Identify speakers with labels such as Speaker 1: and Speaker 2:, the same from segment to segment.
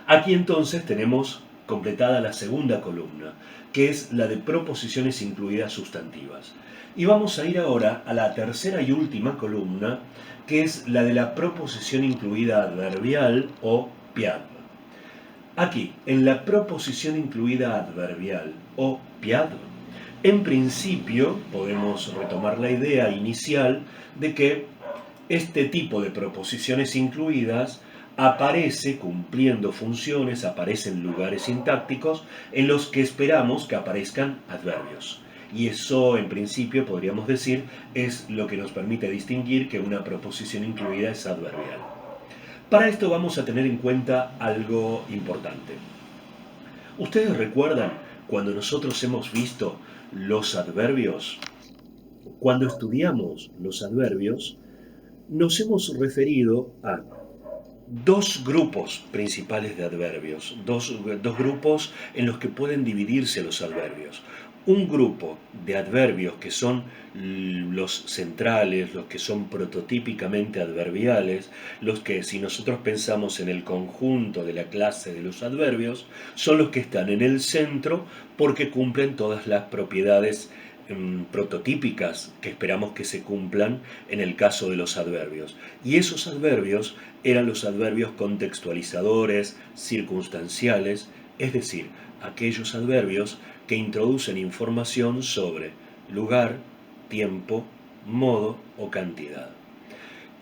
Speaker 1: Aquí entonces tenemos completada la segunda columna, que es la de proposiciones incluidas sustantivas. Y vamos a ir ahora a la tercera y última columna, que es la de la proposición incluida adverbial o piad. Aquí, en la proposición incluida adverbial o piad, en principio podemos retomar la idea inicial de que este tipo de proposiciones incluidas aparece cumpliendo funciones, aparece en lugares sintácticos en los que esperamos que aparezcan adverbios. Y eso, en principio, podríamos decir, es lo que nos permite distinguir que una proposición incluida es adverbial. Para esto vamos a tener en cuenta algo importante. ¿Ustedes recuerdan cuando nosotros hemos visto los adverbios? Cuando estudiamos los adverbios, nos hemos referido a dos grupos principales de adverbios, dos grupos en los que pueden dividirse los adverbios. Un grupo de adverbios que son los centrales, los que son prototípicamente adverbiales, los que, si nosotros pensamos en el conjunto de la clase de los adverbios, son los que están en el centro porque cumplen todas las propiedades prototípicas que esperamos que se cumplan en el caso de los adverbios. Y esos adverbios eran los adverbios contextualizadores, circunstanciales, es decir, aquellos adverbios que introducen información sobre lugar, tiempo, modo o cantidad.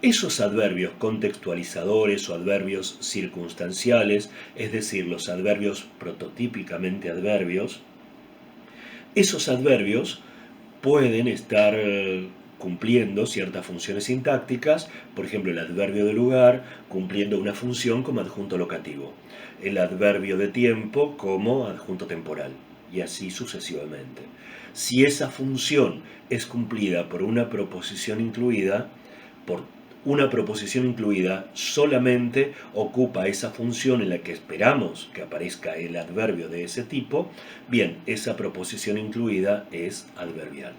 Speaker 1: Esos adverbios contextualizadores o adverbios circunstanciales, es decir, los adverbios prototípicamente adverbios, esos adverbios pueden estar cumpliendo ciertas funciones sintácticas, por ejemplo el adverbio de lugar cumpliendo una función como adjunto locativo, el adverbio de tiempo como adjunto temporal, y así sucesivamente. Si esa función es cumplida por una proposición incluida, solamente ocupa esa función en la que esperamos que aparezca el adverbio de ese tipo, bien, esa proposición incluida es adverbial.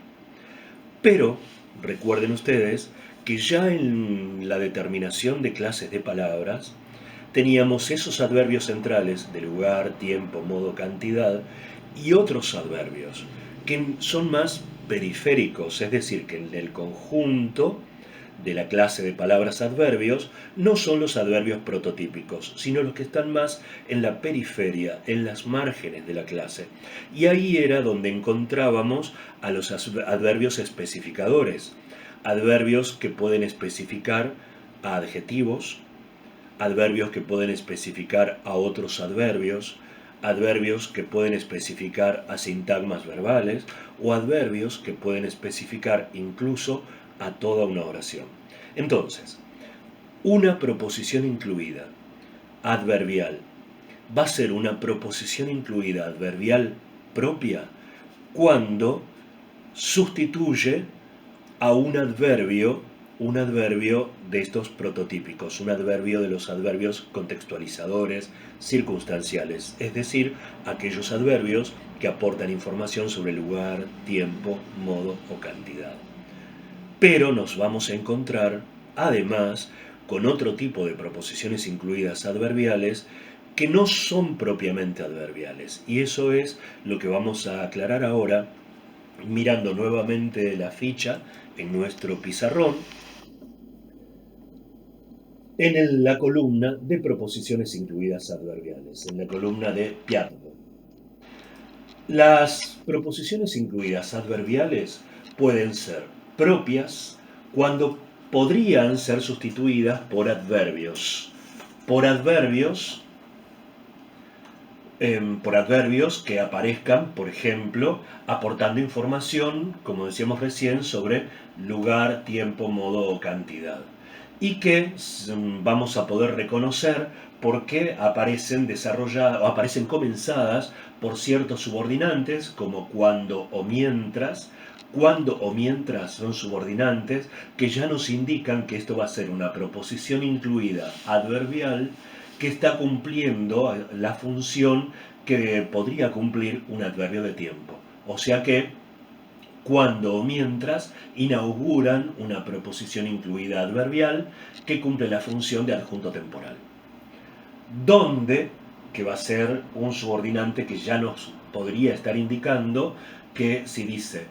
Speaker 1: Pero recuerden ustedes que ya en la determinación de clases de palabras teníamos esos adverbios centrales de lugar, tiempo, modo, cantidad y otros adverbios que son más periféricos, es decir, que en el conjunto de la clase de palabras adverbios no son los adverbios prototípicos, sino los que están más en la periferia, en las márgenes de la clase. Y ahí era donde encontrábamos a los adverbios especificadores, adverbios que pueden especificar a adjetivos, adverbios que pueden especificar a otros adverbios, adverbios que pueden especificar a sintagmas verbales o adverbios que pueden especificar incluso a toda una oración. Entonces, una proposición incluida adverbial va a ser una proposición incluida adverbial propia cuando sustituye a un adverbio de estos prototípicos, un adverbio de los adverbios contextualizadores, circunstanciales, es decir, aquellos adverbios que aportan información sobre lugar, tiempo, modo o cantidad. Pero nos vamos a encontrar, además, con otro tipo de proposiciones incluidas adverbiales que no son propiamente adverbiales. Y eso es lo que vamos a aclarar ahora, mirando nuevamente la ficha en nuestro pizarrón, en la columna de proposiciones incluidas adverbiales, en la columna de Piatto. Las proposiciones incluidas adverbiales pueden ser propias cuando podrían ser sustituidas por adverbios. Por adverbios que aparezcan, por ejemplo, aportando información, como decíamos recién, sobre lugar, tiempo, modo o cantidad. Y que vamos a poder reconocer porque aparecen aparecen comenzadas por ciertos subordinantes, como cuando o mientras. Cuando o mientras son subordinantes que ya nos indican que esto va a ser una proposición incluida adverbial que está cumpliendo la función que podría cumplir un adverbio de tiempo. O sea que cuando o mientras inauguran una proposición incluida adverbial que cumple la función de adjunto temporal. Donde que va a ser un subordinante que ya nos podría estar indicando que si dice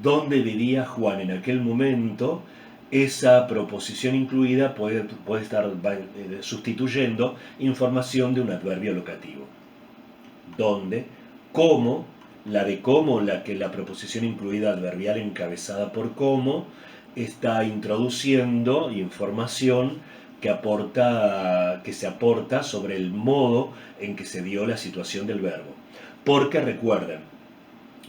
Speaker 1: ¿dónde vivía Juan en aquel momento? Esa proposición incluida puede estar sustituyendo información de un adverbio locativo. ¿Dónde? ¿Cómo? La de cómo, la proposición incluida adverbial encabezada por cómo, está introduciendo información que se aporta sobre el modo en que se dio la situación del verbo. Porque recuerden,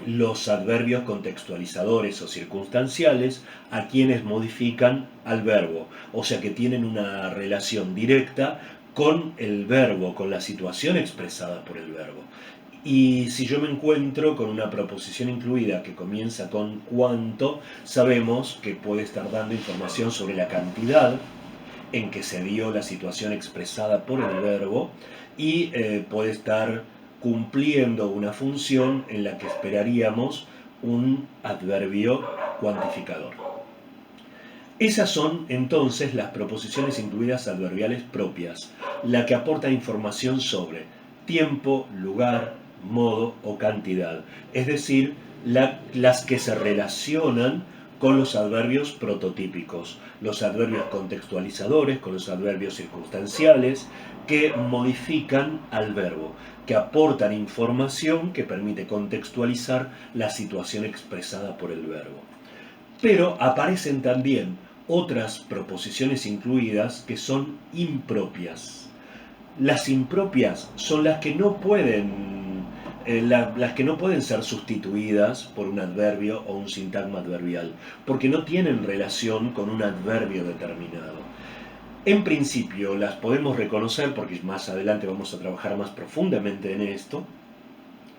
Speaker 1: los adverbios contextualizadores o circunstanciales a quienes modifican al verbo, o sea que tienen una relación directa con el verbo, con la situación expresada por el verbo. Y si yo me encuentro con una proposición incluida que comienza con cuánto, sabemos que puede estar dando información sobre la cantidad en que se dio la situación expresada por el verbo y puede estar cumpliendo una función en la que esperaríamos un adverbio cuantificador. Esas son entonces las proposiciones incluidas adverbiales propias, la que aporta información sobre tiempo, lugar, modo o cantidad, es decir, las que se relacionan con los adverbios prototípicos, los adverbios contextualizadores, con los adverbios circunstanciales, que modifican al verbo, que aportan información que permite contextualizar la situación expresada por el verbo. Pero aparecen también otras proposiciones incluidas que son impropias. Las impropias son las que no pueden ser sustituidas por un adverbio o un sintagma adverbial, porque no tienen relación con un adverbio determinado. En principio las podemos reconocer, porque más adelante vamos a trabajar más profundamente en esto,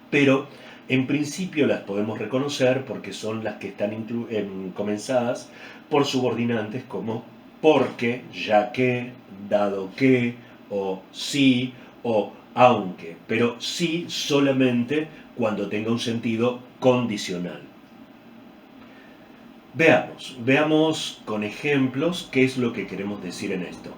Speaker 1: pero en principio las podemos reconocer porque son las que están comenzadas por subordinantes como porque, ya que, dado que, o sí, o aunque, pero sí solamente cuando tenga un sentido condicional. Veamos con ejemplos qué es lo que queremos decir en esto.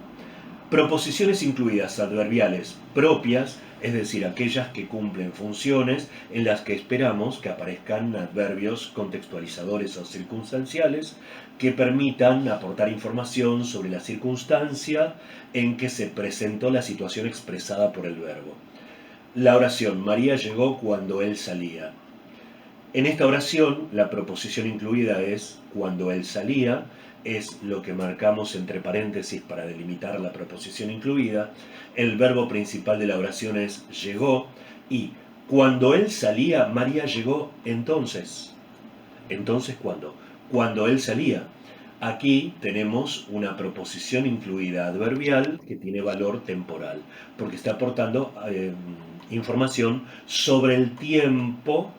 Speaker 1: Proposiciones incluidas adverbiales propias, es decir, aquellas que cumplen funciones en las que esperamos que aparezcan adverbios contextualizadores o circunstanciales que permitan aportar información sobre la circunstancia en que se presentó la situación expresada por el verbo. La oración María llegó cuando él salía. En esta oración, la proposición incluida es cuando él salía, es lo que marcamos entre paréntesis para delimitar la proposición incluida. El verbo principal de la oración es llegó y cuando él salía, María llegó entonces. ¿Entonces cuándo? Cuando él salía. Aquí tenemos una proposición incluida adverbial que tiene valor temporal, porque está aportando información sobre el tiempo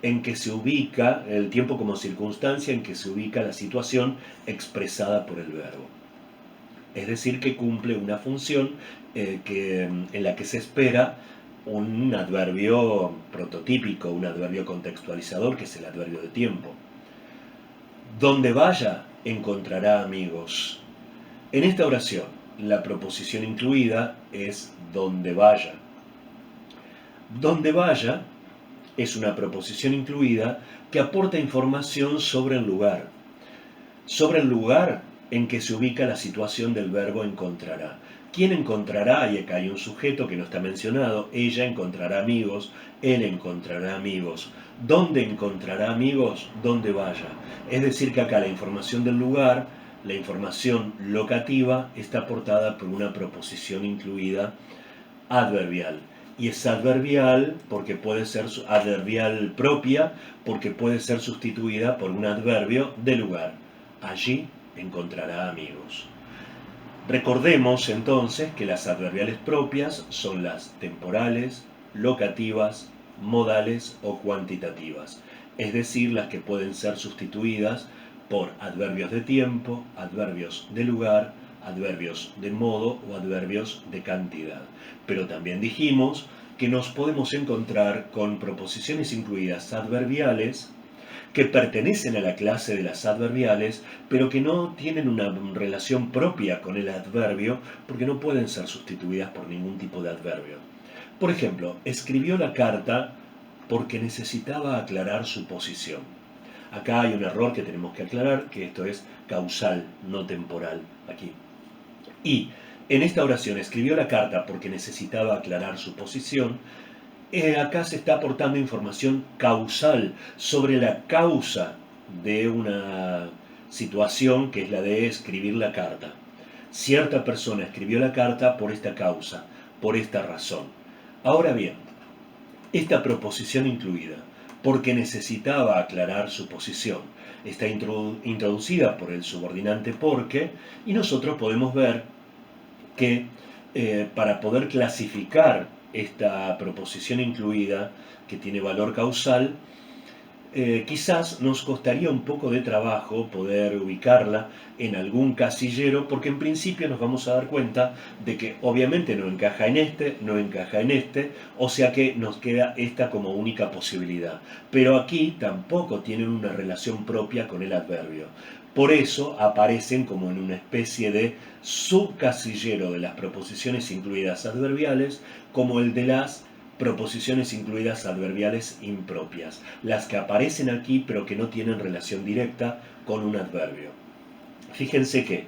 Speaker 1: en que se ubica, el tiempo como circunstancia en que se ubica la situación expresada por el verbo. Es decir, que cumple una función en la que se espera un adverbio prototípico, un adverbio contextualizador, que es el adverbio de tiempo. Donde vaya, encontrará amigos. En esta oración, la proposición incluida es donde vaya. Donde vaya es una proposición incluida que aporta información sobre el lugar en que se ubica la situación del verbo encontrará. ¿Quién encontrará? Y acá hay un sujeto que no está mencionado. Ella encontrará amigos, él encontrará amigos. ¿Dónde encontrará amigos? Donde vaya. Es decir, que acá la información del lugar, la información locativa, está aportada por una proposición incluida adverbial. Y es adverbial porque puede ser adverbial propia, porque puede ser sustituida por un adverbio de lugar. Allí encontrará amigos. Recordemos entonces que las adverbiales propias son las temporales, locativas, modales o cuantitativas, es decir, las que pueden ser sustituidas por adverbios de tiempo, adverbios de lugar, adverbios de modo o adverbios de cantidad. Pero también dijimos que nos podemos encontrar con proposiciones incluidas adverbiales que pertenecen a la clase de las adverbiales, pero que no tienen una relación propia con el adverbio, porque no pueden ser sustituidas por ningún tipo de adverbio. Por ejemplo, escribió la carta porque necesitaba aclarar su posición. Acá hay un error que tenemos que aclarar, que esto es causal, no temporal, aquí. Y en esta oración escribió la carta porque necesitaba aclarar su posición. Acá se está aportando información causal sobre la causa de una situación que es la de escribir la carta. Cierta persona escribió la carta por esta causa, por esta razón. Ahora bien, esta proposición incluida, porque necesitaba aclarar su posición, está introducida por el subordinante porque, y nosotros podemos ver que para poder clasificar esta proposición incluida, que tiene valor causal, quizás nos costaría un poco de trabajo poder ubicarla en algún casillero, porque en principio nos vamos a dar cuenta de que obviamente no encaja en este, no encaja en este, o sea que nos queda esta como única posibilidad. Pero aquí tampoco tienen una relación propia con el adverbio. Por eso aparecen como en una especie de subcasillero de las proposiciones incluidas adverbiales, como el de las proposiciones incluidas adverbiales impropias, las que aparecen aquí pero que no tienen relación directa con un adverbio. Fíjense que,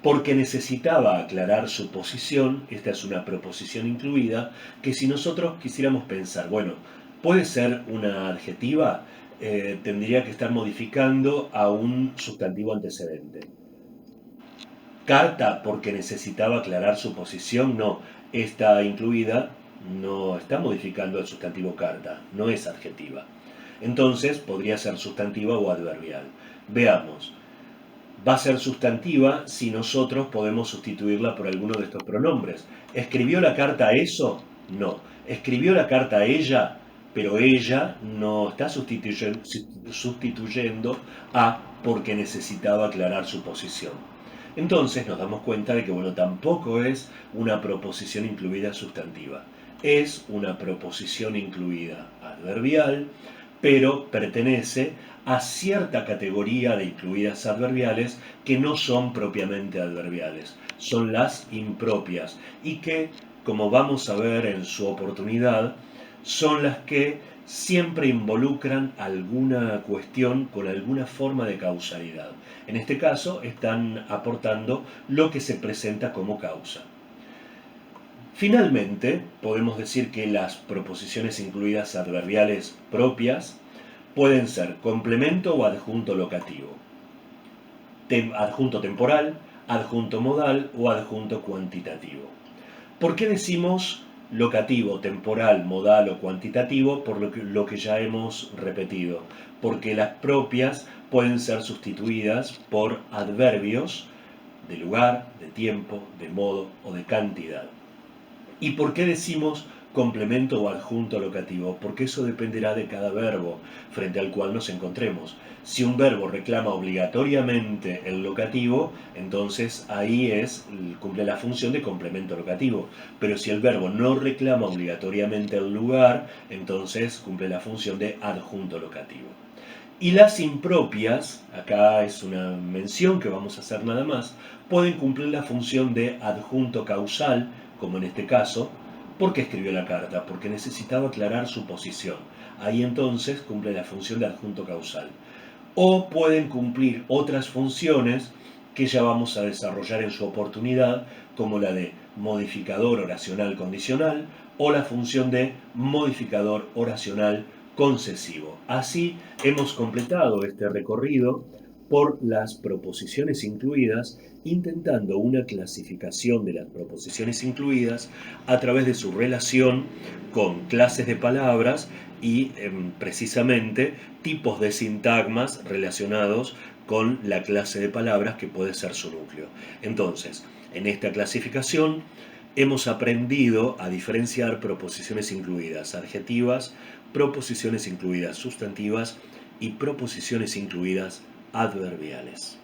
Speaker 1: porque necesitaba aclarar su posición, esta es una proposición incluida, que si nosotros quisiéramos pensar, bueno, puede ser una adjetiva, tendría que estar modificando a un sustantivo antecedente. Carta, porque necesitaba aclarar su posición, no, está incluida, no está modificando el sustantivo carta, no es adjetiva. Entonces podría ser sustantiva o adverbial. Veamos, va a ser sustantiva si nosotros podemos sustituirla por alguno de estos pronombres. ¿Escribió la carta a eso? No. ¿Escribió la carta a ella? Pero ella no está sustituyendo a porque necesitaba aclarar su posición. Entonces nos damos cuenta de que, bueno, tampoco es una proposición incluida sustantiva. Es una proposición incluida adverbial, pero pertenece a cierta categoría de incluidas adverbiales que no son propiamente adverbiales, son las impropias y que, como vamos a ver en su oportunidad, son las que siempre involucran alguna cuestión con alguna forma de causalidad. En este caso están aportando lo que se presenta como causa. Finalmente, podemos decir que las proposiciones incluidas adverbiales propias pueden ser complemento o adjunto locativo, adjunto temporal, adjunto modal o adjunto cuantitativo. ¿Por qué decimos locativo, temporal, modal o cuantitativo? Por lo que ya hemos repetido. Porque las propias pueden ser sustituidas por adverbios de lugar, de tiempo, de modo o de cantidad. ¿Y por qué decimos complemento o adjunto locativo? Porque eso dependerá de cada verbo frente al cual nos encontremos. Si un verbo reclama obligatoriamente el locativo, entonces ahí cumple la función de complemento locativo. Pero si el verbo no reclama obligatoriamente el lugar, entonces cumple la función de adjunto locativo. Y las impropias, acá es una mención que vamos a hacer nada más, pueden cumplir la función de adjunto causal, como en este caso, porque escribió la carta, porque necesitaba aclarar su posición. Ahí entonces cumple la función de adjunto causal. O pueden cumplir otras funciones que ya vamos a desarrollar en su oportunidad, como la de modificador oracional condicional o la función de modificador oracional concesivo. Así hemos completado este recorrido por las proposiciones incluidas, intentando una clasificación de las proposiciones incluidas a través de su relación con clases de palabras y precisamente tipos de sintagmas relacionados con la clase de palabras que puede ser su núcleo. Entonces, en esta clasificación hemos aprendido a diferenciar proposiciones incluidas adjetivas, proposiciones incluidas sustantivas y proposiciones incluidas adverbiales.